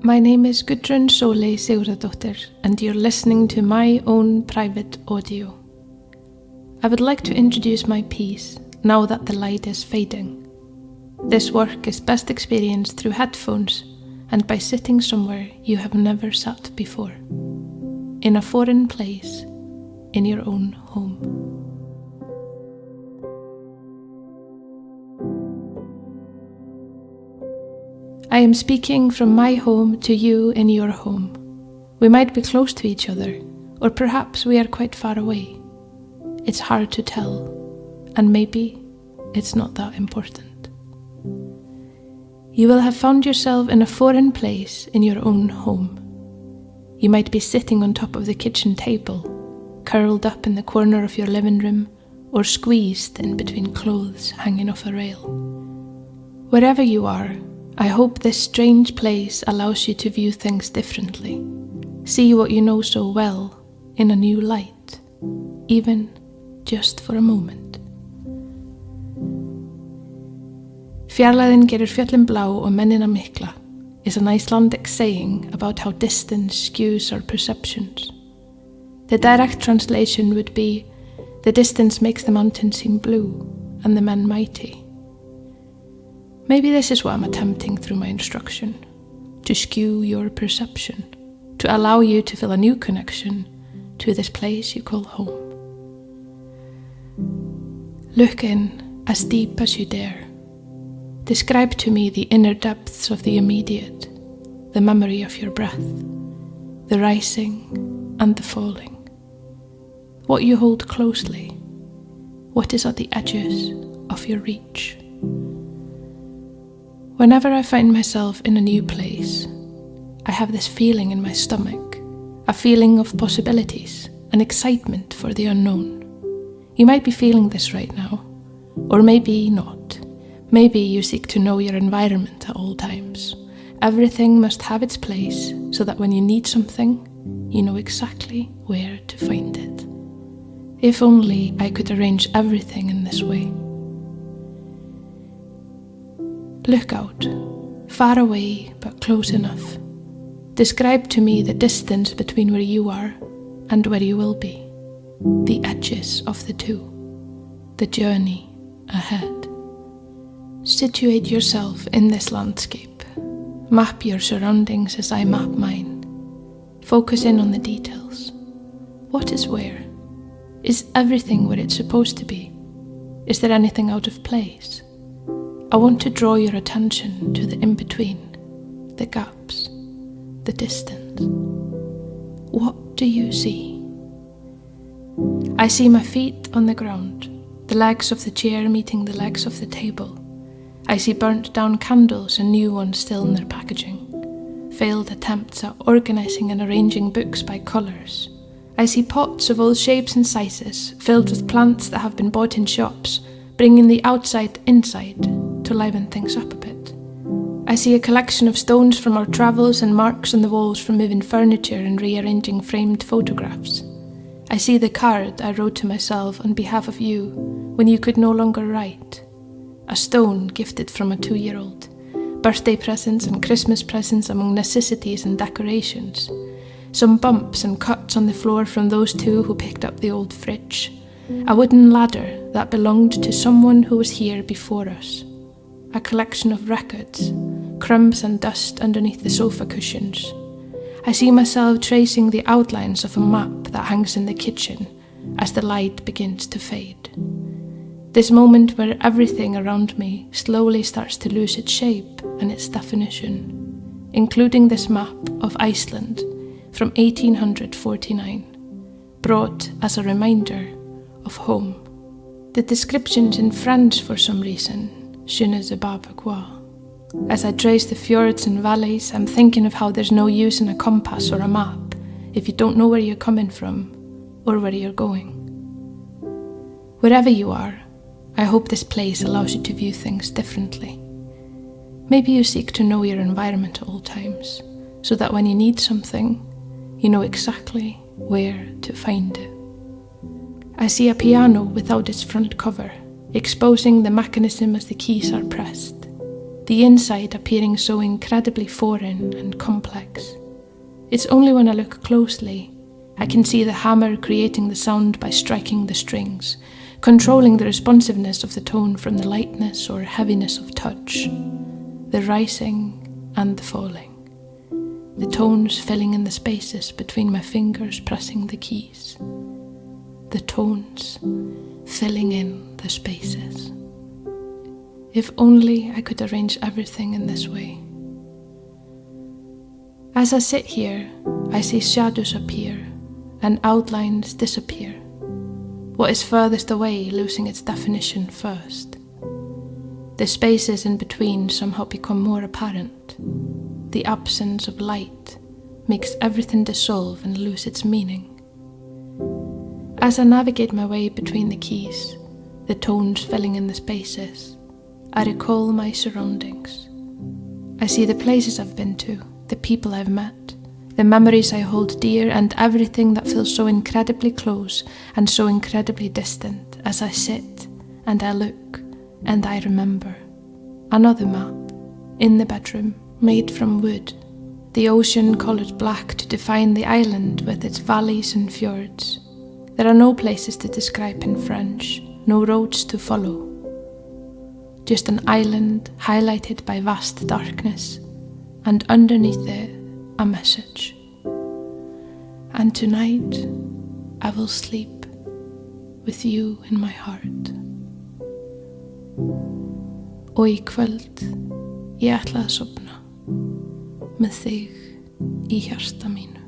My name is Gudrun Soley Sigurdardottir, and you're listening to my own private audio. I would like to introduce my piece, Now That the Light is Fading. This work is best experienced through headphones and by sitting somewhere you have never sat before, in a foreign place, in your own home. I am speaking from my home to you in your home. We might be close to each other, or perhaps we are quite far away. It's hard to tell, and maybe it's not that important. You will have found yourself in a foreign place in your own home. You might be sitting on top of the kitchen table, curled up in the corner of your living room, or squeezed in between clothes hanging off a rail. Wherever you are, I hope this strange place allows you to view things differently, see what you know so well in a new light, even just for a moment. Fjarlægðin gerir fjöllin blá og mennina mikla is an Icelandic saying about how distance skews our perceptions. The direct translation would be, the distance makes the mountains seem blue and the men mighty. Maybe this is what I'm attempting through my instruction, to skew your perception, to allow you to feel a new connection to this place you call home. Look in as deep as you dare. Describe to me the inner depths of the immediate, the memory of your breath, the rising and the falling. What you hold closely, what is at the edges of your reach. Whenever I find myself in a new place, I have this feeling in my stomach, a feeling of possibilities, an excitement for the unknown. You might be feeling this right now, or maybe not. Maybe you seek to know your environment at all times. Everything must have its place so that when you need something, you know exactly where to find it. If only I could arrange everything in this way. Look out, far away but close enough. Describe to me the distance between where you are and where you will be, the edges of the two, the journey ahead. Situate yourself in this landscape. Map your surroundings as I map mine. Focus in on the details. What is where? Is everything where it's supposed to be? Is there anything out of place? I want to draw your attention to the in-between, the gaps, the distance. What do you see? I see my feet on the ground, the legs of the chair meeting the legs of the table. I see burnt down candles and new ones still in their packaging, failed attempts at organising and arranging books by colours. I see pots of all shapes and sizes, filled with plants that have been bought in shops, bringing the outside inside to liven things up a bit. I see a collection of stones from our travels and marks on the walls from moving furniture and rearranging framed photographs. I see the card I wrote to myself on behalf of you when you could no longer write. A stone gifted from a 2-year-old. Birthday presents and Christmas presents among necessities and decorations. Some bumps and cuts on the floor from those two who picked up the old fridge. A wooden ladder that belonged to someone who was here before us. A collection of records, crumbs and dust underneath the sofa cushions. I see myself tracing the outlines of a map that hangs in the kitchen as the light begins to fade. This moment where everything around me slowly starts to lose its shape and its definition, including this map of Iceland from 1849, brought as a reminder of home. The descriptions in French for some reason, je ne sais pas pourquoi. As I trace the fjords and valleys, I'm thinking of how there's no use in a compass or a map if you don't know where you're coming from or where you're going. Wherever you are, I hope this place allows you to view things differently. Maybe you seek to know your environment at all times, so that when you need something, you know exactly where to find it. I see a piano without its front cover, exposing the mechanism as the keys are pressed, the inside appearing so incredibly foreign and complex. It's only when I look closely I can see the hammer creating the sound by striking the strings, controlling the responsiveness of the tone from the lightness or heaviness of touch, the rising and the falling, the tones filling in the spaces between my fingers pressing the keys, the tones filling in the spaces. If only I could arrange everything in this way. As I sit here, I see shadows appear and outlines disappear. What is furthest away losing its definition first. The spaces in between somehow become more apparent. The absence of light makes everything dissolve and lose its meaning. As I navigate my way between the keys, the tones filling in the spaces, I recall my surroundings. I see the places I've been to, the people I've met, the memories I hold dear, and everything that feels so incredibly close and so incredibly distant as I sit and I look and I remember. Another map, in the bedroom, made from wood, the ocean coloured black to define the island with its valleys and fjords. There are no places to describe in French, no roads to follow. Just an island highlighted by vast darkness, and underneath it, a message. And tonight, I will sleep with you in my heart. Og í kvöld, ég ætla að sofna með þig í hjarta mínu.